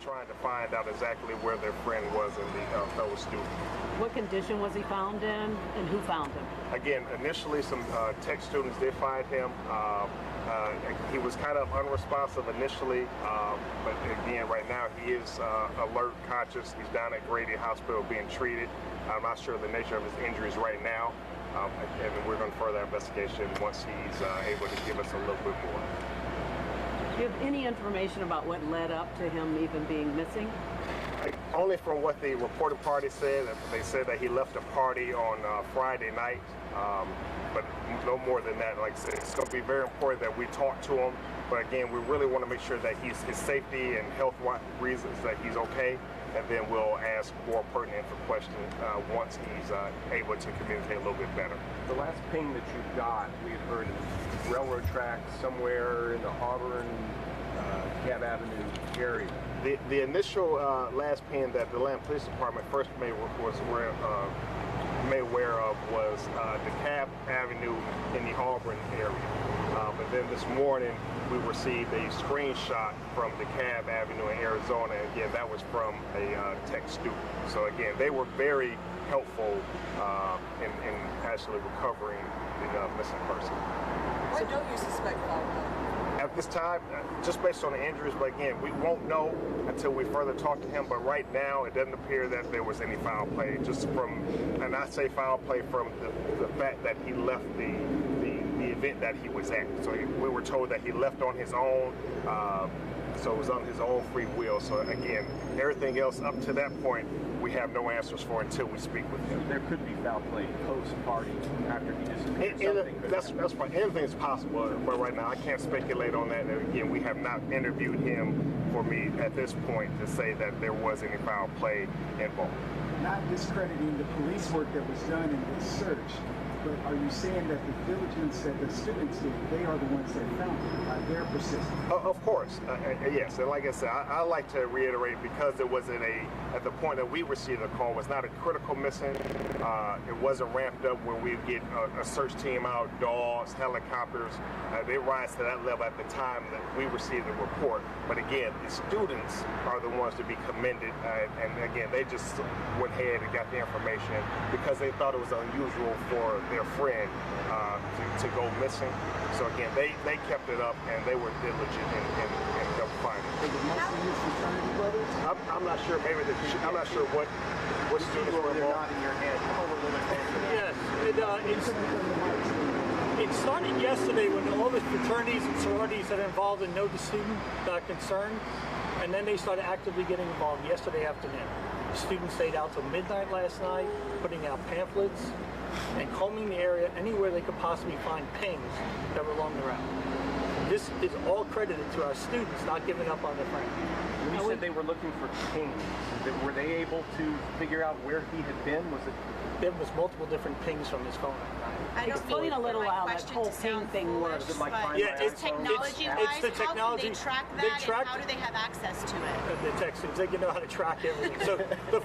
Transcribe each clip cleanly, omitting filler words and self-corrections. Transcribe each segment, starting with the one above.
trying to find out exactly where their friend was and the fellow student. What condition was he found in, and who found him? Again, initially some tech students did find him. He was kind of unresponsive initially, but again, right now he is alert, conscious. He's down at Grady Hospital being treated. I'm not sure the nature of his injuries right now, and we're going to further investigation once he's able to give us a little bit more. Do you have any information about what led up to him even being missing? Only from what the reporting party said. They said that he left a party on Friday night, but no more than that. Like I said, it's going to be very important that we talk to him. But again, we really want to make sure that his safety and health reasons that he's okay, and then we'll ask more pertinent questions once he's able to communicate a little bit better. The last ping that you got, we had heard of railroad tracks somewhere in the Auburn, Cab Avenue area. The initial last ping that the Atlanta Police Department first made aware of was DeKalb Avenue in the Auburn area. But then this morning we received a screenshot from DeKalb Avenue in Arizona. Again, that was from a tech student. So again, they were very helpful in actually recovering the missing person. What don't you suspect foul play? At this time, just based on the injuries, but again, we won't know until we further talk to him. But right now, it doesn't appear that there was any foul play. Just from, and I say foul play from the fact that he left the event that he was at. So we were told that he left on his own. So it was on his own free will. So again, everything else up to that point, we have no answers for until we speak with him. There could be foul play post-party after he disappeared. That's fine. Anything is possible, but right now I can't speculate on that. And again, we have not interviewed him for me at this point to say that there was any foul play involved. Not discrediting the police work that was done in this search, but are you saying that the diligence that the students did, they are the ones that found it? They're persistent? Of course, yes. And like I said, I like to reiterate, because it wasn't at the point that we received the call, was not a critical missing. It wasn't ramped up where we get a search team out, dogs, helicopters. They rise to that level at the time that we received the report. But again, the students are the ones to be commended. And again, they just went ahead and got the information because they thought it was unusual for their friend to go missing. So again, they kept it up and they were diligent in helping find it. Was it mostly his fraternity brothers? I'm not sure. Maybe I'm not sure what students were involved. In your head. Yes, it started yesterday when all the fraternities and sororities that are involved and know the student got concerned, and then they started actively getting involved yesterday afternoon. The students stayed out till midnight last night, putting out pamphlets and combing the area anywhere they could possibly find pings that were along the route. This is all credited to our students not giving up on their friend. When you said they were looking for pings, were they able to figure out where he had been? Was it? There was multiple different pings from his phone. Explain a little how that whole ping thing works. It's technology-wise, it's the technology. How can they track that, and how do they have access to it? The Texans, they know how to track everything. So the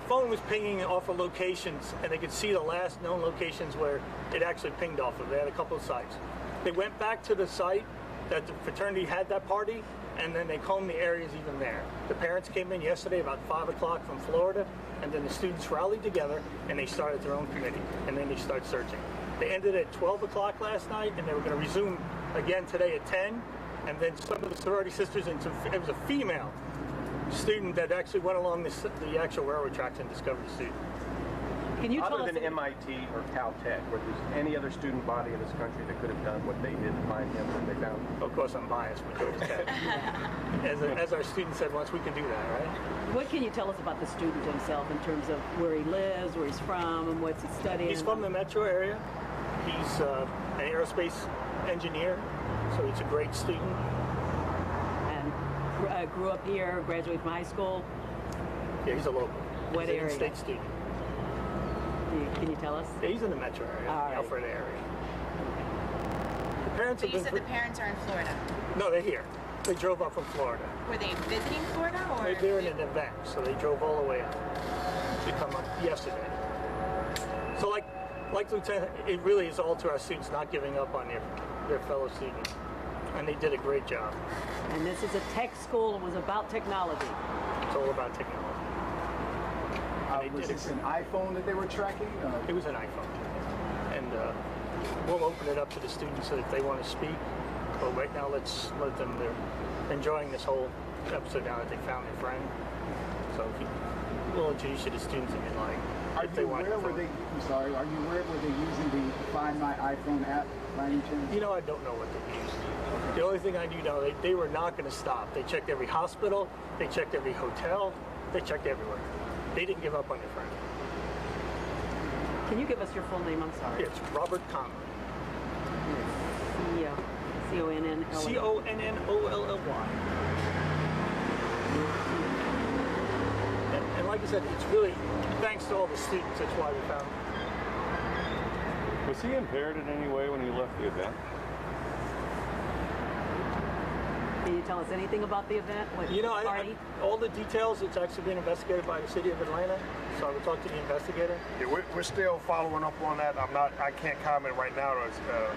phone was pinging off of locations, and they could see the last known locations where it actually pinged off of. They had a couple of sites. They went back to the site that the fraternity had that party, and then they combed the areas even there. The parents came in yesterday about 5 o'clock from Florida, and then the students rallied together, and they started their own committee, and then they started searching. They ended at 12 o'clock last night, and they were going to resume again today at 10, and then some of the sorority sisters, and it was a female student that actually went along the actual railroad tracks and discovered the student. Can you tell Other us than MIT or Caltech, were there any other student body in this country that could have done what they did to find him when they found him? Of course, I'm biased, but Georgia Tech. As our student said once, we can do that, right? What can you tell us about the student himself in terms of where he lives, where he's from, and what's he studying? He's from the metro area. He's an aerospace engineer, so he's a great student. And grew up here, graduated from high school. Yeah, he's a local. What he's area? An in-state student. Can you tell us? Yeah, he's in the metro area, the Alpharetta area. The parents But have you been said the parents are in Florida. No, they're here. They drove up from Florida. Were they visiting Florida, or? They're in an event, so they drove all the way up to come up yesterday. So like Lieutenant, it really is all to our students not giving up on their fellow students. and they did a great job. And this is a tech school. It was about technology. It's all about technology. And they Was did this an iPhone that they were tracking? It was an iPhone. And we'll open it up to the students if they want to speak. But right now, let's let them, they're enjoying this whole episode now that they found their friend. So we'll introduce you to students if you'd like. Are if they you want aware the were phone. they? I'm sorry. Are you aware were they using the Find My iPhone app by any chance? You know, I don't know what they used. The only thing I do know, they were not going to stop. They checked every hospital, they checked every hotel, they checked everywhere. They didn't give up on their friend. Can you give us your full name? I'm sorry. It's Robert Connolly. C-O-N-N-L-Y. C-O-N-N-O-L-L-Y. And like I said, it's really thanks to all the students. That's why we found him. Was he impaired in any way when he left the event? Can you tell us anything about the event? What You know, party? all the details, it's actually being investigated by the city of Atlanta. So I would talk to the investigator. Yeah, we're still following up on that. I can't comment right now as,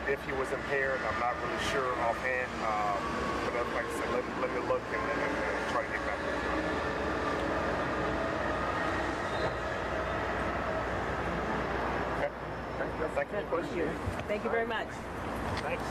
if he was impaired. I'm not really sure offhand. But like I said, let me look and try to get back to you. Okay. Thank you. Thank you very much. Thanks.